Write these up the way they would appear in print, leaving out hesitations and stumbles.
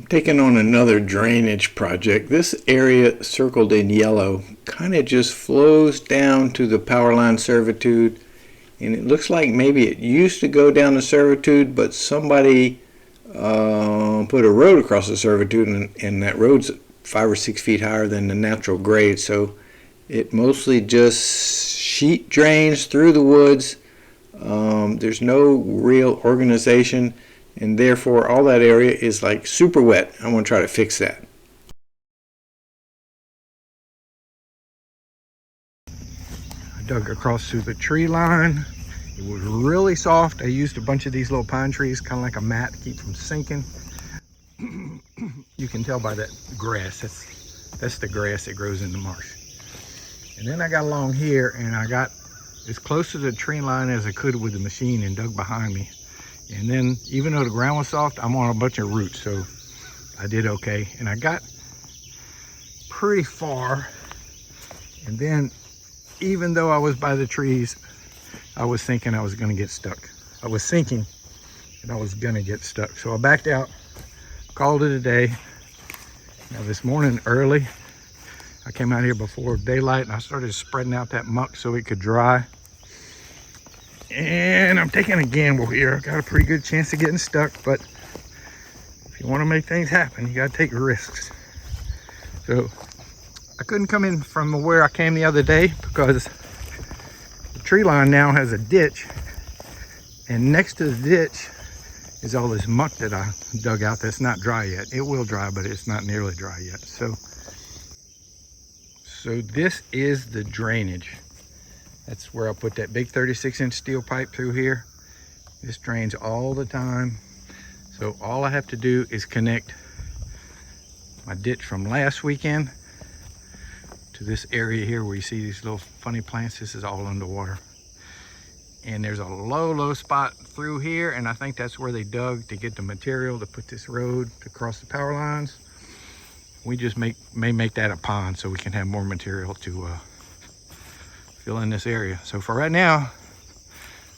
Taking on another drainage project. This area circled in yellow kind of just flows down to the power line servitude, and it looks like maybe it used to go down the servitude, but somebody put a road across the servitude, and that road's 5 or 6 feet higher than the natural grade, so it mostly just sheet drains through the woods. There's no real organization, and therefore all that area is like super wet. I'm going to try to fix that. I dug across through the tree line. It was really soft. I used a bunch of these little pine trees, kind of like a mat to keep from sinking. You can tell by that grass. That's the grass that grows in the marsh. And then I got along here and I got as close to the tree line as I could with the machine and dug behind me. And then, even though the ground was soft, I'm on a bunch of roots, so I did okay. And I got pretty far. And then, even though I was by the trees, I was thinking I was gonna get stuck. I was thinking that I was gonna get stuck. So I backed out, called it a day. Now this morning early, I came out here before daylight and I started spreading out that muck so it could dry. And I'm taking a gamble here. I got a pretty good chance of getting stuck, but if you want to make things happen, you got to take risks. So I couldn't come in from where I came the other day because the tree line now has a ditch, and next to the ditch is all this muck that I dug out that's not dry yet. It will dry, but it's not nearly dry yet. So this is the drainage. That's where I put that big 36-inch steel pipe through here. This drains all the time. So all I have to do is connect my ditch from last weekend to this area here where you see these little funny plants. This is all underwater. And there's a low spot through here, and I think that's where they dug to get the material to put this road to cross the power lines. We just may make that a pond so we can have more material to fill in this area. So for right now,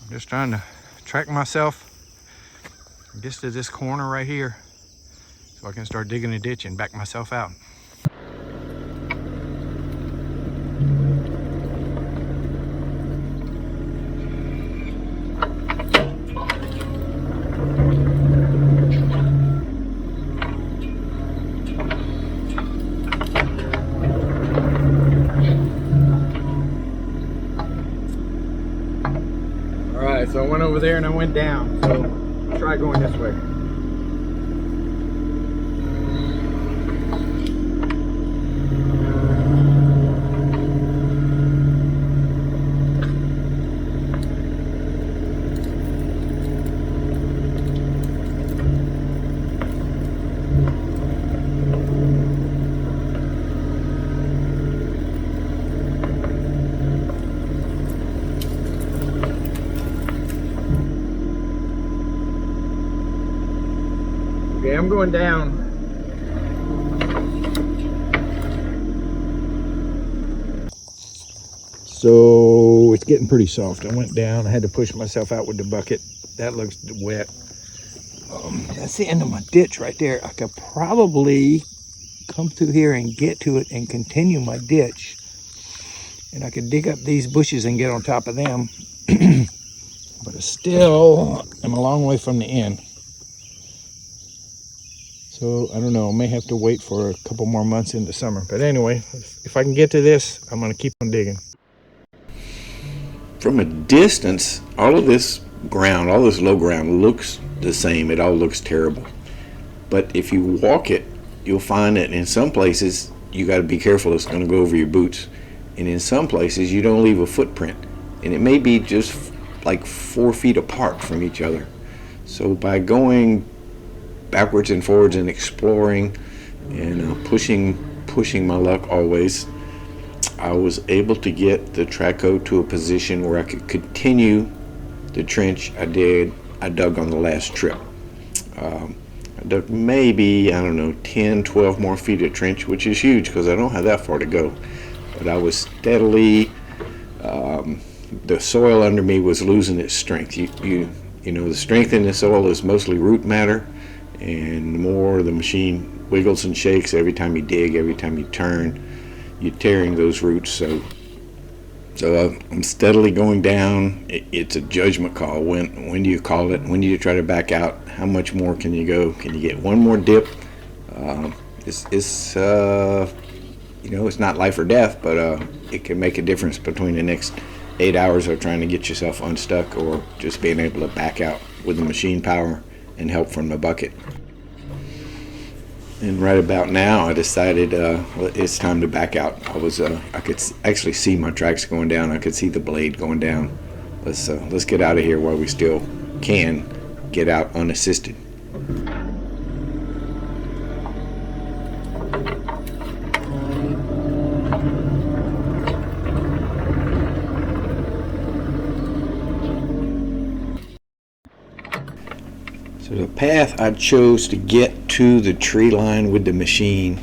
I'm just trying to track myself just to this corner right here so I can start digging a ditch and back myself out. So I went over there and I went down, so try going this way. Okay, I'm going down. So it's getting pretty soft. I went down, I had to push myself out with the bucket. That looks wet. That's the end of my ditch right there. I could probably come through here and get to it and continue my ditch. And I could dig up these bushes and get on top of them. But I still am a long way from the end. So I don't know, I may have to wait for a couple more months in the summer. But anyway, if I can get to this, I'm gonna keep on digging. From a distance, all of this ground, all this low ground looks the same. It all looks terrible. But if you walk it, you'll find that in some places, you gotta be careful, it's gonna go over your boots. And in some places, you don't leave a footprint. And it may be just like 4 feet apart from each other. So by going backwards and forwards and exploring and pushing my luck always, I was able to get the Traco to a position where I could continue the trench I dug on the last trip. I dug maybe, I don't know, 10, 12 more feet of trench, which is huge because I don't have that far to go. But I was steadily, the soil under me was losing its strength. You know, the strength in the soil is mostly root matter, and the more the machine wiggles and shakes every time you dig, every time you turn, you're tearing those roots. So I'm steadily going down. It's a judgment call. When do you call it? When do you try to back out? How much more can you go? Can you get one more dip? It's it's not life or death, but it can make a difference between the next 8 hours of trying to get yourself unstuck, or just being able to back out with the machine power and help from the bucket. And right about now, I decided it's time to back out. I could actually see my tracks going down. I could see the blade going down. Let's get out of here while we still can get out unassisted. So the path I chose to get to the tree line with the machine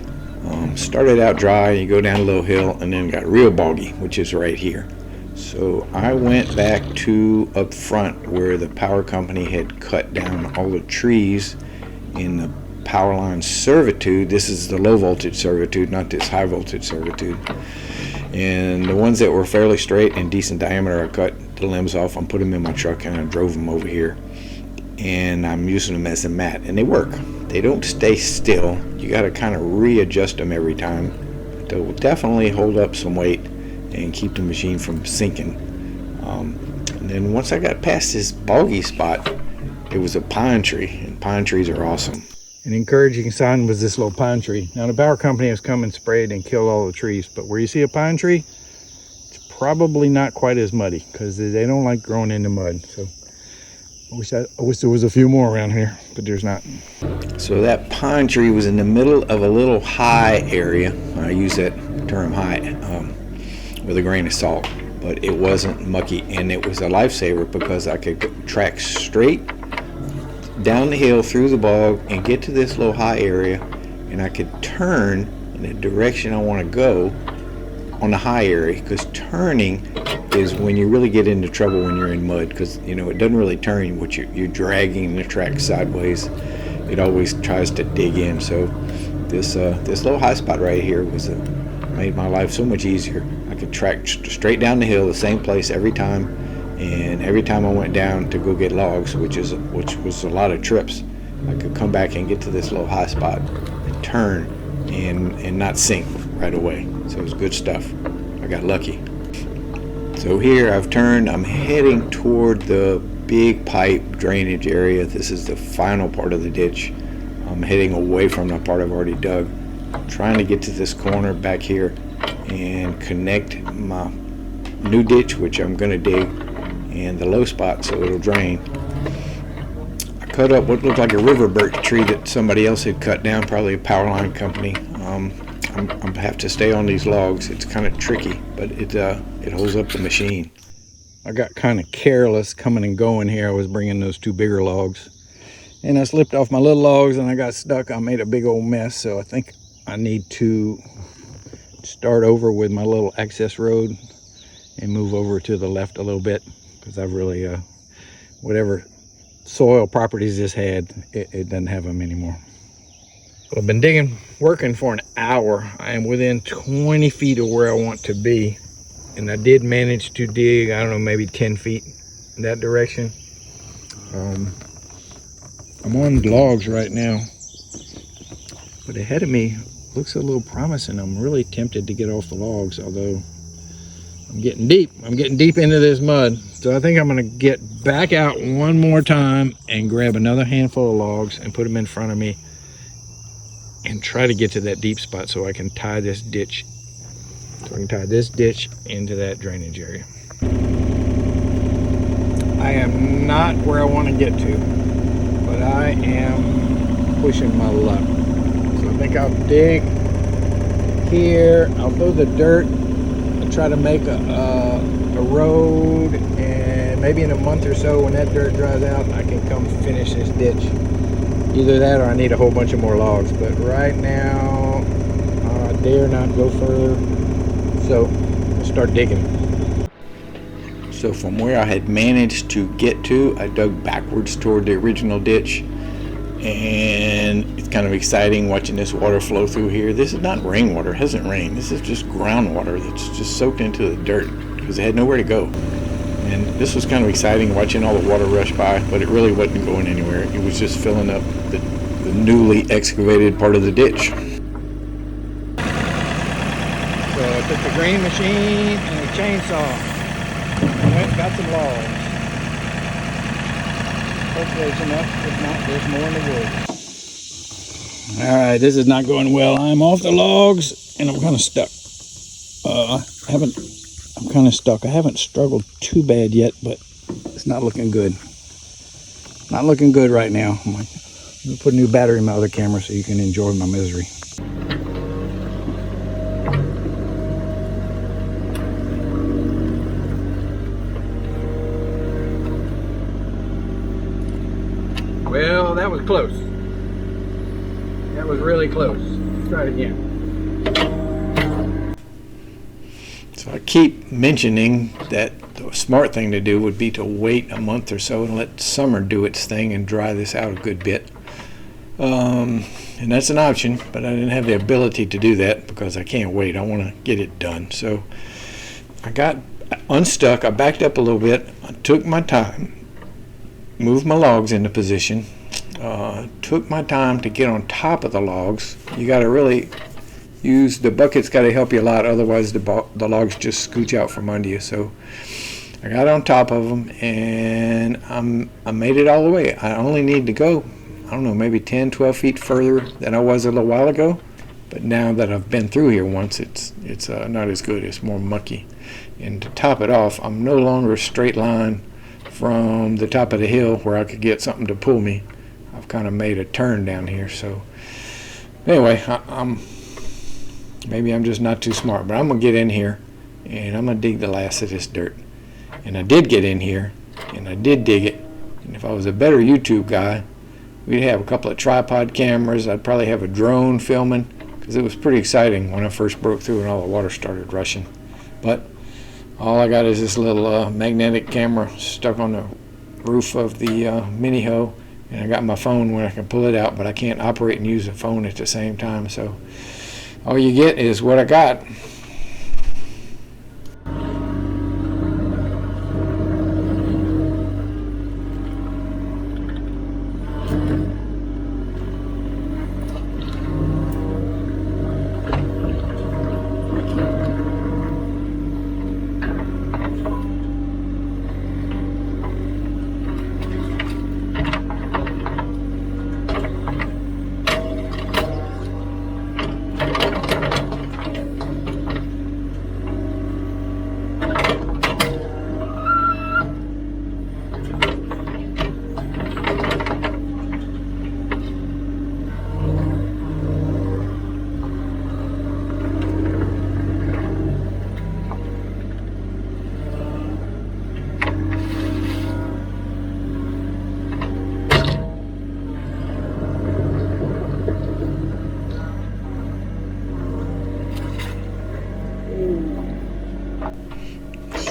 started out dry. You go down a little hill and then got real boggy, which is right here. So I went back to up front where the power company had cut down all the trees in the power line servitude. This is the low voltage servitude, not this high voltage servitude. And the ones that were fairly straight and decent diameter, I cut the limbs off and put them in my truck, and I drove them over here. And I'm using them as a mat, and they work. They don't stay still. You got to kind of readjust them every time. They will definitely hold up some weight and keep the machine from sinking. And then once I got past this boggy spot, it was a pine tree, and pine trees are awesome. An encouraging sign was this little pine tree. Now the power company has come and sprayed and killed all the trees, but where you see a pine tree, it's probably not quite as muddy, because they don't like growing in the mud. So I wish there was a few more around here, but there's not. So that pine tree was in the middle of a little high area. I use that term high with a grain of salt, but it wasn't mucky, and it was a lifesaver because I could track straight down the hill through the bog and get to this little high area, and I could turn in the direction I want to go on the high area, because turning is when you really get into trouble when you're in mud, because it doesn't really turn. What you're dragging the track sideways, it always tries to dig in. So this little high spot right here made my life so much easier. I could track straight down the hill, the same place every time, and every time I went down to go get logs, which was a lot of trips, I could come back and get to this little high spot and turn and not sink right away. So it was good stuff. I got lucky. So here I've turned. I'm heading toward the big pipe drainage area. This is the final part of the ditch. I'm heading away from the part I've already dug. I'm trying to get to this corner back here and connect my new ditch, which I'm going to dig, and the low spot so it'll drain. I cut up what looked like a river birch tree that somebody else had cut down, probably a power line company. I have to stay on these logs. It's kind of tricky, but it holds up the machine. I got kind of careless coming and going here. I was bringing those two bigger logs, and I slipped off my little logs and I got stuck. I made a big old mess, so I think I need to start over with my little access road and move over to the left a little bit, because I've really whatever soil properties this had, it doesn't have them anymore. Well, I've been working for an hour. I am within 20 feet of where I want to be, and I did manage to dig, I don't know, maybe 10 feet in that direction. I'm on logs right now, but ahead of me looks a little promising. I'm really tempted to get off the logs, although I'm getting deep into this mud. So I think I'm gonna get back out one more time and grab another handful of logs and put them in front of me and try to get to that deep spot so I can tie this ditch. So I can tie this ditch into that drainage area. I am not where I want to get to, but I am pushing my luck. So I think I'll dig here. I'll throw the dirt and try to make a road, and maybe in a month or so when that dirt dries out, I can come finish this ditch. Either that or I need a whole bunch of more logs, but right now I dare not go further, so I'll start digging. So from where I had managed to get to, I dug backwards toward the original ditch. and it's kind of exciting watching this water flow through here. This is not rainwater, it hasn't rained. This is just groundwater that's just soaked into the dirt because it had nowhere to go. And this was kind of exciting watching all the water rush by, but it really wasn't going anywhere. It was just filling up the newly excavated part of the ditch. So I took the grain machine and a chainsaw and went and got some logs. Hopefully it's enough. If not, there's more in the woods. Alright, this is not going well. I'm off the logs and I'm kind of stuck. I'm kind of stuck. I haven't struggled too bad yet, but it's not looking good. Not looking good right now. I'm gonna put a new battery in my other camera so you can enjoy my misery. Well, that was close. That was really close. Let's try it again. So I keep mentioning that the smart thing to do would be to wait a month or so and let summer do its thing and dry this out a good bit. And that's an option, but I didn't have the ability to do that because I can't wait. I want to get it done. So I got unstuck. I backed up a little bit. I took my time, moved my logs into position, took my time to get on top of the logs. You got to really use the bucket's got to help you a lot, otherwise the logs just scooch out from under you. So I got on top of them and I made it all the way. I only need to go, I don't know, maybe 10-12 feet further than I was a little while ago, but now that I've been through here once, it's not as good. It's more mucky. And to top it off, I'm no longer a straight line from the top of the hill where I could get something to pull me. I've kind of made a turn down here. So anyway, maybe I'm just not too smart, but I'm gonna get in here and I'm gonna dig the last of this dirt. And I did get in here and I did dig it. And if I was a better YouTube guy, we'd have a couple of tripod cameras. I'd probably have a drone filming because it was pretty exciting when I first broke through and all the water started rushing. But all I got is this little magnetic camera stuck on the roof of the mini hoe, and I got my phone where I can pull it out, but I can't operate and use the phone at the same time. So all you get is what I got.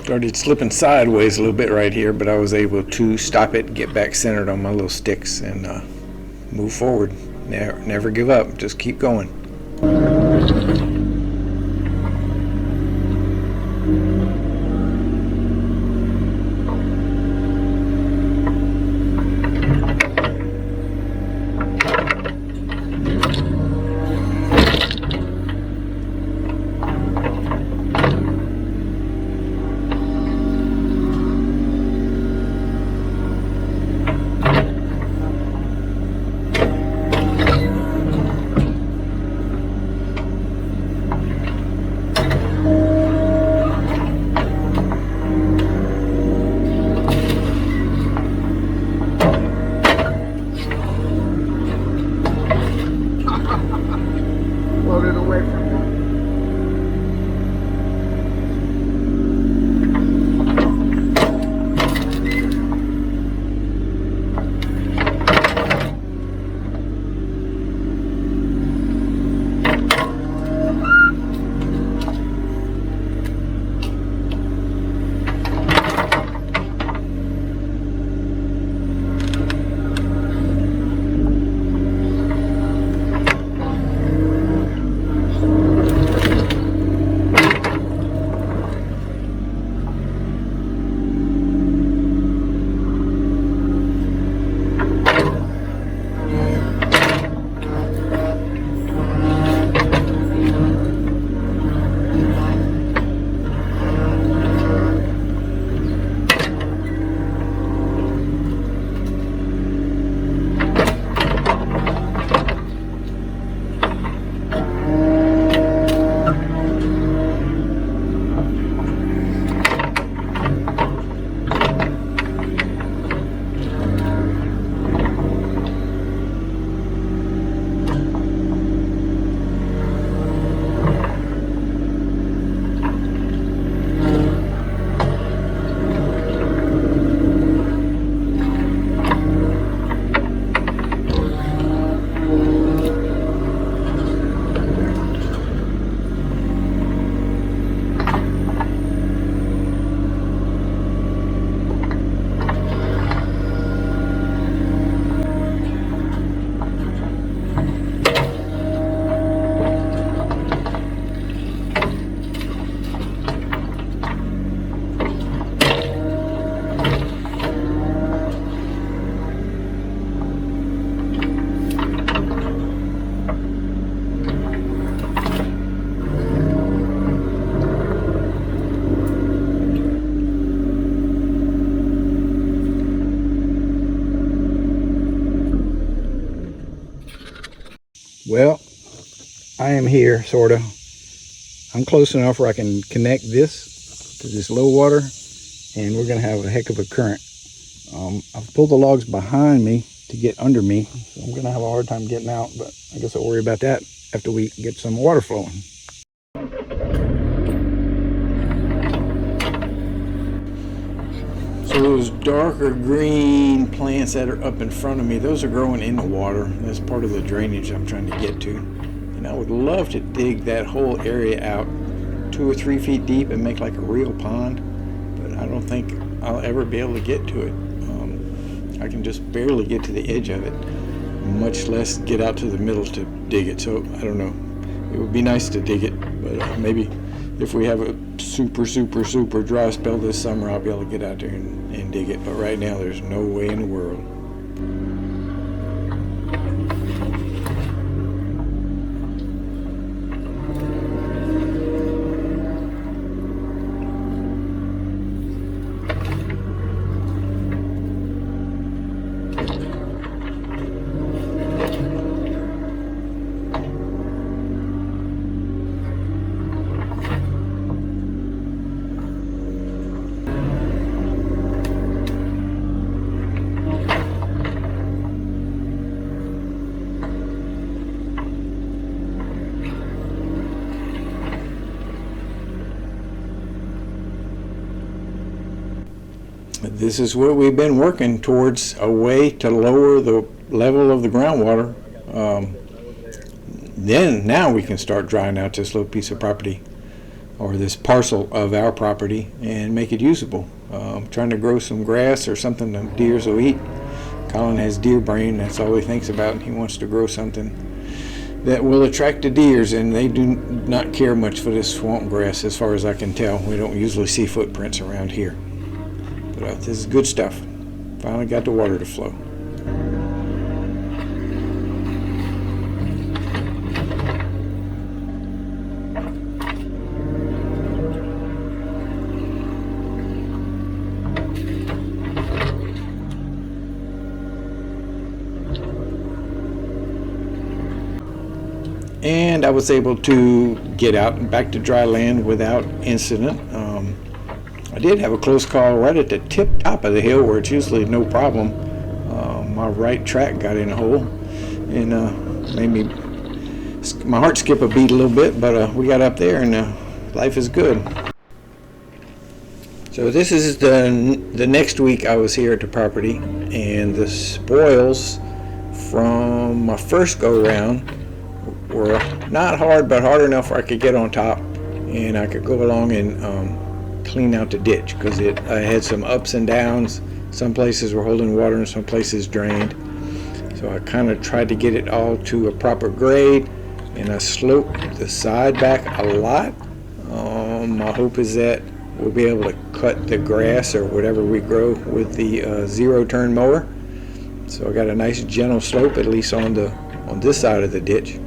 Started slipping sideways a little bit right here, but I was able to stop it, get back centered on my little sticks, and move forward. Never give up, just keep going. Well, I am here, sort of. I'm close enough where I can connect this to this low water, and we're going to have a heck of a current. I've pulled the logs behind me to get under me, so I'm going to have a hard time getting out, but I guess I'll worry about that after we get some water flowing. So those darker green plants that are up in front of me, those are growing in the water. That's part of the drainage I'm trying to get to. And I would love to dig that whole area out 2 or 3 feet deep and make like a real pond, but I don't think I'll ever be able to get to it. I can just barely get to the edge of it, much less get out to the middle to dig it. So I don't know. It would be nice to dig it, but maybe if we have a super dry spell this summer, I'll be able to get out there and dig it. But right now, there's no way in the world. This is what we've been working towards, a way to lower the level of the groundwater. Now we can start drying out this little piece of property, or this parcel of our property, and make it usable. Trying to grow some grass or something the deers will eat. Colin has deer brain, that's all he thinks about. He wants to grow something that will attract the deers, and they do not care much for this swamp grass as far as I can tell. We don't usually see footprints around here. But this is good stuff. Finally got the water to flow. And I was able to get out and back to dry land without incident. I did have a close call right at the top of the hill where it's usually no problem. My right track got in a hole and made my heart skip a beat a little bit, but we got up there and life is good. So this is the next week I was here at the property, and the spoils from my first go round were not hard, but hard enough where I could get on top and I could go along and clean out the ditch, because I had some ups and downs. Some places were holding water and some places drained. So I kind of tried to get it all to a proper grade, and I sloped the side back a lot. My hope is that we'll be able to cut the grass or whatever we grow with the zero-turn mower. So I got a nice gentle slope, at least on this side of the ditch.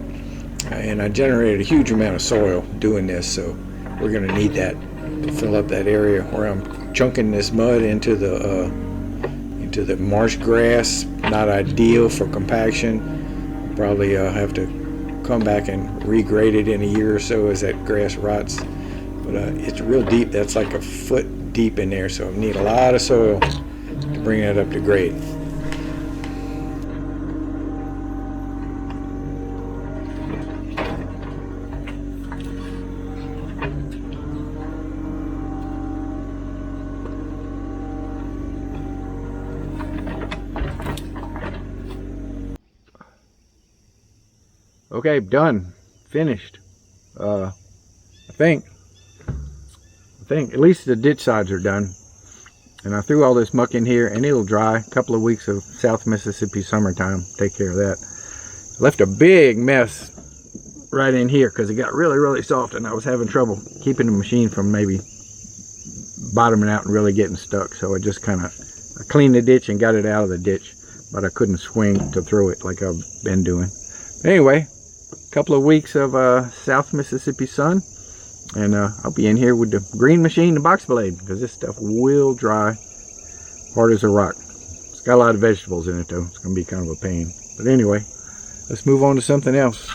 And I generated a huge amount of soil doing this, so we're going to need that to fill up that area where I'm chunking this mud into the marsh grass. Not ideal for compaction. Probably have to come back and regrade it in a year or so as that grass rots. But it's real deep. That's like a foot deep in there, so I need a lot of soil to bring that up to grade. Okay, done, finished. I think at least the ditch sides are done. And I threw all this muck in here, and it'll dry. A couple of weeks of South Mississippi summertime, take care of that. Left a big mess right in here because it got really soft, and I was having trouble keeping the machine from maybe bottoming out and really getting stuck. So I just kind of cleaned the ditch and got it out of the ditch, but I couldn't swing to throw it like I've been doing. But anyway, a couple of weeks of South Mississippi sun, and I'll be in here with the green machine, the box blade, because this stuff will dry hard as a rock. It's got a lot of vegetables in it though. It's going to be kind of a pain. But anyway, let's move on to something else.